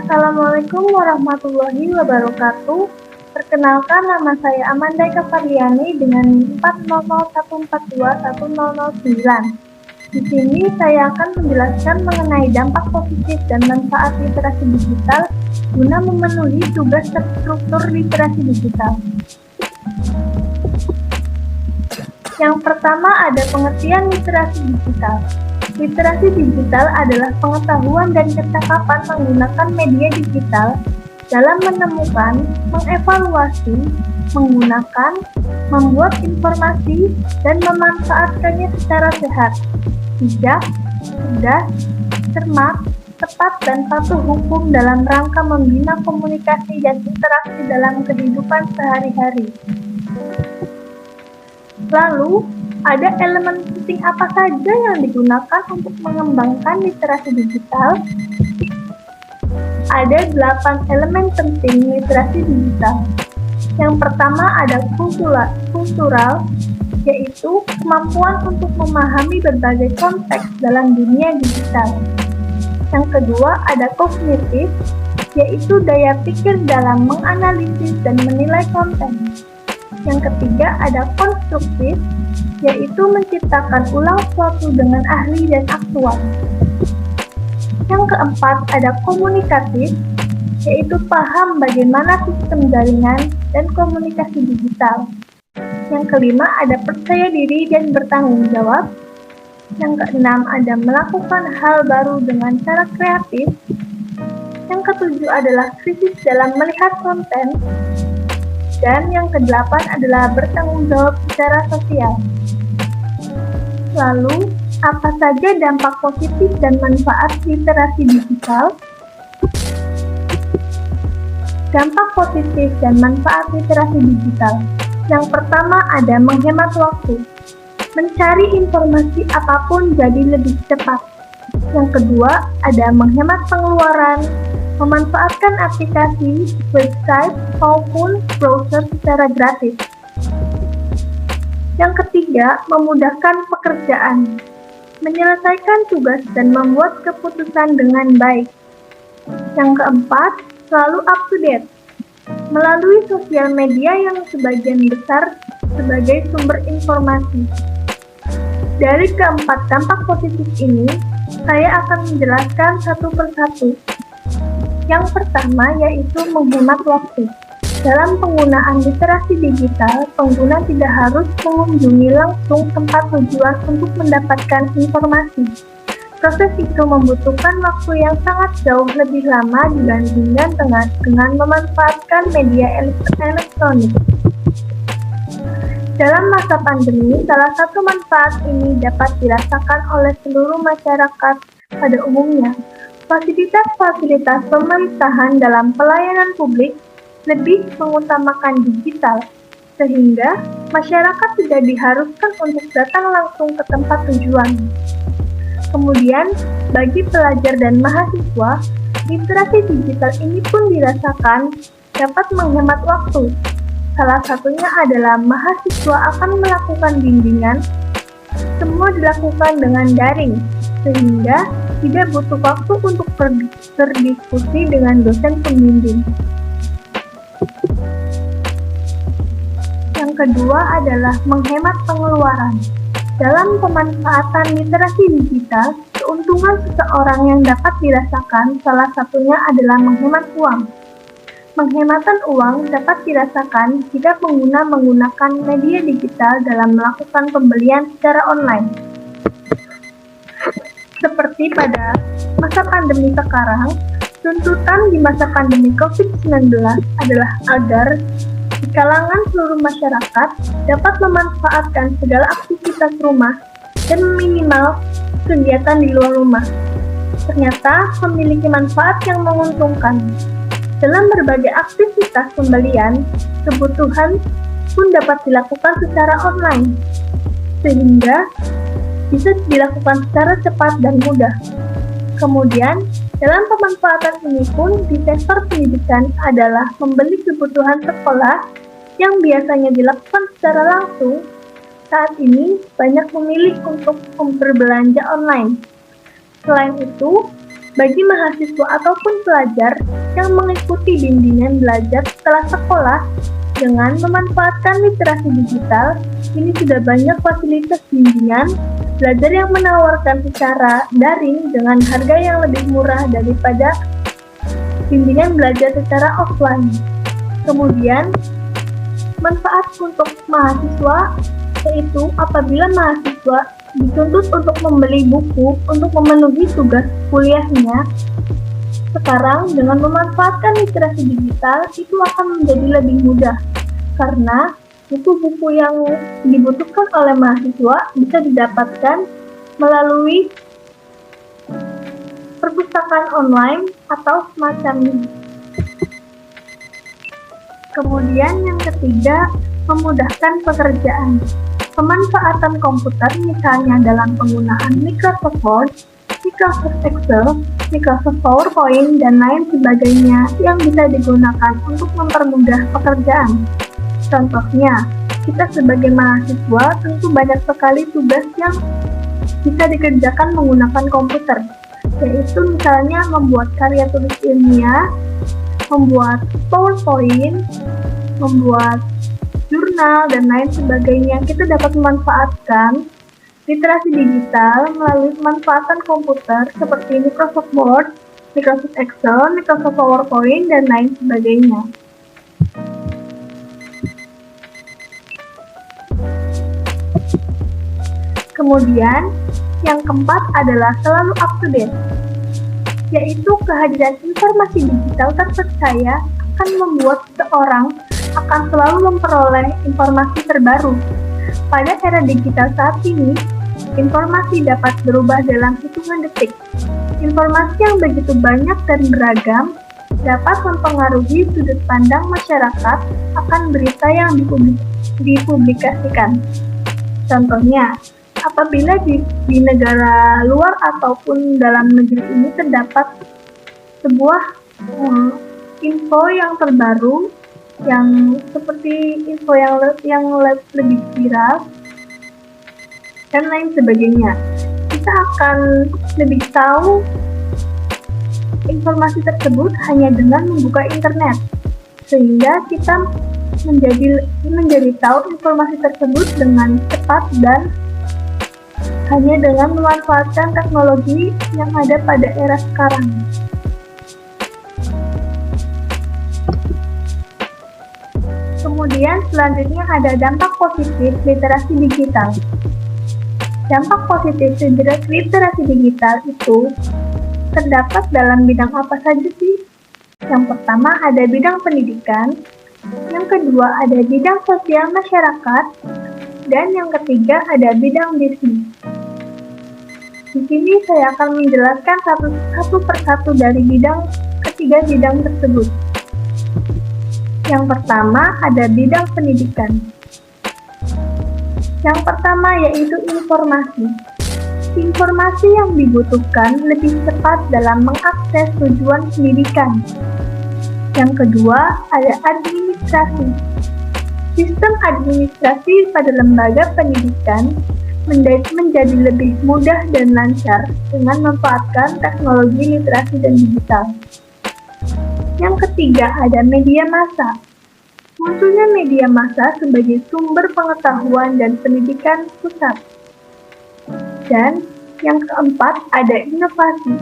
Assalamualaikum warahmatullahi wabarakatuh. Perkenalkan, nama saya Amanda Kavariani dengan 40014210009. Di sini saya akan menjelaskan mengenai dampak positif dan manfaat literasi digital guna memenuhi tugas terstruktur literasi digital. Yang pertama ada pengertian literasi digital. Literasi digital adalah pengetahuan dan kecakapan menggunakan media digital dalam menemukan, mengevaluasi, menggunakan, membuat informasi, dan memanfaatkannya secara sehat, bijak, cerdas, cermat, tepat, dan patuh hukum dalam rangka membina komunikasi dan interaksi dalam kehidupan sehari-hari. Lalu, ada elemen penting apa saja yang digunakan untuk mengembangkan literasi digital? Ada 8 elemen penting literasi digital. Yang pertama ada kultural, yaitu kemampuan untuk memahami berbagai konteks dalam dunia digital. Yang kedua ada kognitif, yaitu daya pikir dalam menganalisis dan menilai konten. Yang ketiga ada konstruktif, yaitu menciptakan ulang suatu dengan ahli dan aktual. Yang keempat ada komunikatif, yaitu paham bagaimana sistem jaringan dan komunikasi digital. Yang kelima ada percaya diri dan bertanggung jawab. Yang keenam ada melakukan hal baru dengan cara kreatif. Yang ketujuh adalah kritis dalam melihat konten. Dan yang kedelapan adalah bertanggung jawab secara sosial. Lalu, apa saja dampak positif dan manfaat literasi digital? Dampak positif dan manfaat literasi digital. Yang pertama ada menghemat waktu. Mencari informasi apapun jadi lebih cepat. Yang kedua ada menghemat pengeluaran. Memanfaatkan aplikasi, website, maupun browser secara gratis. Yang ketiga, memudahkan pekerjaan. Menyelesaikan tugas dan membuat keputusan dengan baik. Yang keempat, selalu up to date. Melalui sosial media yang sebagian besar sebagai sumber informasi. Dari keempat dampak positif ini, saya akan menjelaskan satu persatu. Yang pertama yaitu menghemat waktu. Dalam penggunaan literasi digital, pengguna tidak harus mengunjungi langsung tempat tujuan untuk mendapatkan informasi. Proses itu membutuhkan waktu yang sangat jauh lebih lama dibandingkan dengan memanfaatkan media elektronik. Dalam masa pandemi, salah satu manfaat ini dapat dirasakan oleh seluruh masyarakat pada umumnya. Fasilitas-fasilitas pemerintahan dalam pelayanan publik lebih mengutamakan digital, sehingga masyarakat tidak diharuskan untuk datang langsung ke tempat tujuan. Kemudian, bagi pelajar dan mahasiswa, literasi digital ini pun dirasakan dapat menghemat waktu. Salah satunya adalah mahasiswa akan melakukan bimbingan, semua dilakukan dengan daring, sehingga tidak butuh waktu untuk berdiskusi dengan dosen pembimbing. Yang kedua adalah menghemat pengeluaran. Dalam pemanfaatan literasi digital, keuntungan seseorang yang dapat dirasakan salah satunya adalah menghemat uang. Penghematan uang dapat dirasakan jika pengguna menggunakan media digital dalam melakukan pembelian secara online. Seperti pada masa pandemi sekarang, tuntutan di masa pandemi COVID-19 adalah agar di kalangan seluruh masyarakat dapat memanfaatkan segala aktivitas rumah dan minimal kegiatan di luar rumah. Ternyata memiliki manfaat yang menguntungkan. Dalam berbagai aktivitas pembelian, kebutuhan pun dapat dilakukan secara online, sehingga bisa dilakukan secara cepat dan mudah. Kemudian, dalam pemanfaatan ini pun di sektor pendidikan adalah membeli kebutuhan sekolah yang biasanya dilakukan secara langsung. Saat ini banyak memilih untuk berbelanja online. Selain itu, Bagi mahasiswa ataupun pelajar yang mengikuti bimbingan belajar setelah sekolah dengan memanfaatkan literasi digital, ini sudah banyak fasilitas bimbingan belajar yang menawarkan secara daring dengan harga yang lebih murah daripada bimbingan belajar secara offline. Kemudian, manfaat untuk mahasiswa yaitu apabila mahasiswa dituntut untuk membeli buku untuk memenuhi tugas kuliahnya, sekarang dengan memanfaatkan literasi digital itu akan menjadi lebih mudah karena buku-buku yang dibutuhkan oleh mahasiswa bisa didapatkan melalui perpustakaan online atau semacamnya. Kemudian yang ketiga, memudahkan pekerjaan. Pemanfaatan komputer misalnya dalam penggunaan Microsoft Word, Microsoft Excel, Microsoft PowerPoint, dan lain sebagainya yang bisa digunakan untuk mempermudah pekerjaan. Contohnya, kita sebagai mahasiswa tentu banyak sekali tugas yang bisa dikerjakan menggunakan komputer, yaitu misalnya membuat karya tulis ilmiah, membuat PowerPoint, membuat jurnal, dan lain sebagainya. Kita dapat memanfaatkan literasi digital melalui pemanfaatan komputer seperti Microsoft Word, Microsoft Excel, Microsoft PowerPoint, dan lain sebagainya. Kemudian, yang keempat adalah selalu up to date, yaitu kehadiran informasi digital terpercaya akan membuat seseorang akan selalu memperoleh informasi terbaru. Pada era digital saat ini, informasi dapat berubah dalam hitungan detik. Informasi yang begitu banyak dan beragam dapat mempengaruhi sudut pandang masyarakat akan berita yang dipublikasikan. Contohnya, apabila di negara luar ataupun dalam negeri ini terdapat sebuah info yang terbaru, yang seperti info yang lebih viral dan lain sebagainya, kita akan lebih tahu informasi tersebut hanya dengan membuka internet, sehingga kita menjadi tahu informasi tersebut dengan cepat dan hanya dengan memanfaatkan teknologi yang ada pada era sekarang. Kemudian selanjutnya ada dampak positif literasi digital. Dampak positif literasi digital itu terdapat dalam bidang apa saja sih? Yang pertama ada bidang pendidikan, yang kedua ada bidang sosial masyarakat, dan yang ketiga ada bidang bisnis. Di sini saya akan menjelaskan satu persatu dari ketiga bidang tersebut. Yang pertama ada bidang pendidikan. Yang pertama yaitu informasi. Informasi yang dibutuhkan lebih cepat dalam mengakses tujuan pendidikan. Yang kedua ada administrasi. Sistem administrasi pada lembaga pendidikan menjadi lebih mudah dan lancar dengan memanfaatkan teknologi literasi dan digital. Yang ketiga ada media massa. Munculnya media massa sebagai sumber pengetahuan dan pendidikan pusat. Dan yang keempat ada inovasi.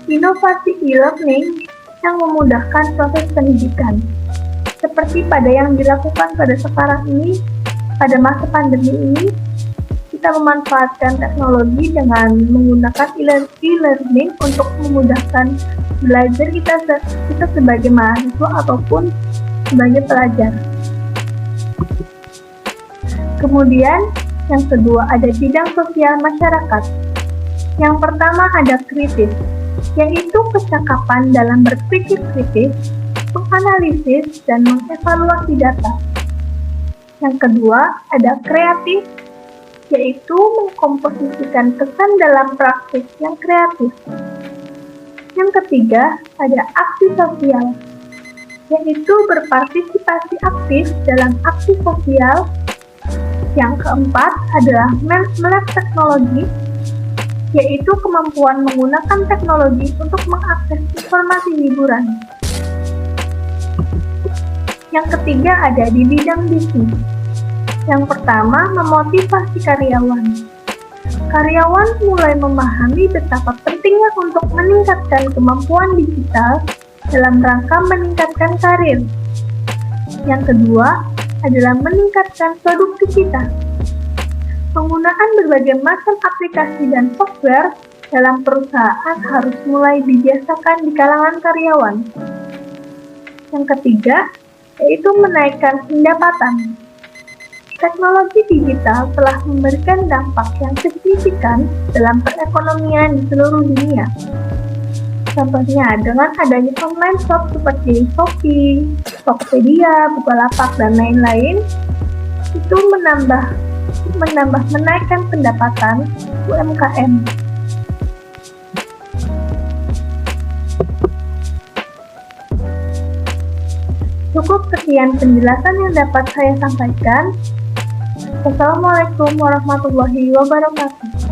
Inovasi e-learning yang memudahkan proses pendidikan. Seperti pada yang dilakukan pada sekarang ini, pada masa pandemi ini, kita memanfaatkan teknologi dengan menggunakan e-learning untuk memudahkan belajar kita sebagai mahasiswa ataupun sebagai pelajar. Kemudian yang kedua ada bidang sosial masyarakat. Yang pertama ada kritis, yaitu kecakapan dalam berpikir kritis, menganalisis, dan mengevaluasi data. Yang kedua ada kreatif, yaitu mengkomposisikan kesan dalam praktik yang kreatif. Yang ketiga ada aksi sosial, yaitu berpartisipasi aktif dalam aksi sosial. Yang keempat adalah melek teknologi, yaitu kemampuan menggunakan teknologi untuk mengakses informasi hiburan. Yang ketiga ada di bidang bisnis. Yang pertama, memotivasi karyawan. Karyawan mulai memahami betapa pentingnya untuk meningkatkan kemampuan digital dalam rangka meningkatkan karir. Yang kedua adalah meningkatkan produktivitas. Penggunaan berbagai macam aplikasi dan software dalam perusahaan harus mulai dibiasakan di kalangan karyawan. Yang ketiga yaitu menaikkan pendapatan. Teknologi digital telah memberikan dampak yang signifikan dalam perekonomian di seluruh dunia. Contohnya dengan adanya online shop seperti Shopee, Tokopedia, Bukalapak, dan lain-lain, itu menaikkan pendapatan UMKM. Cukup sekian penjelasan yang dapat saya sampaikan. Wassalamualaikum warahmatullahi wabarakatuh.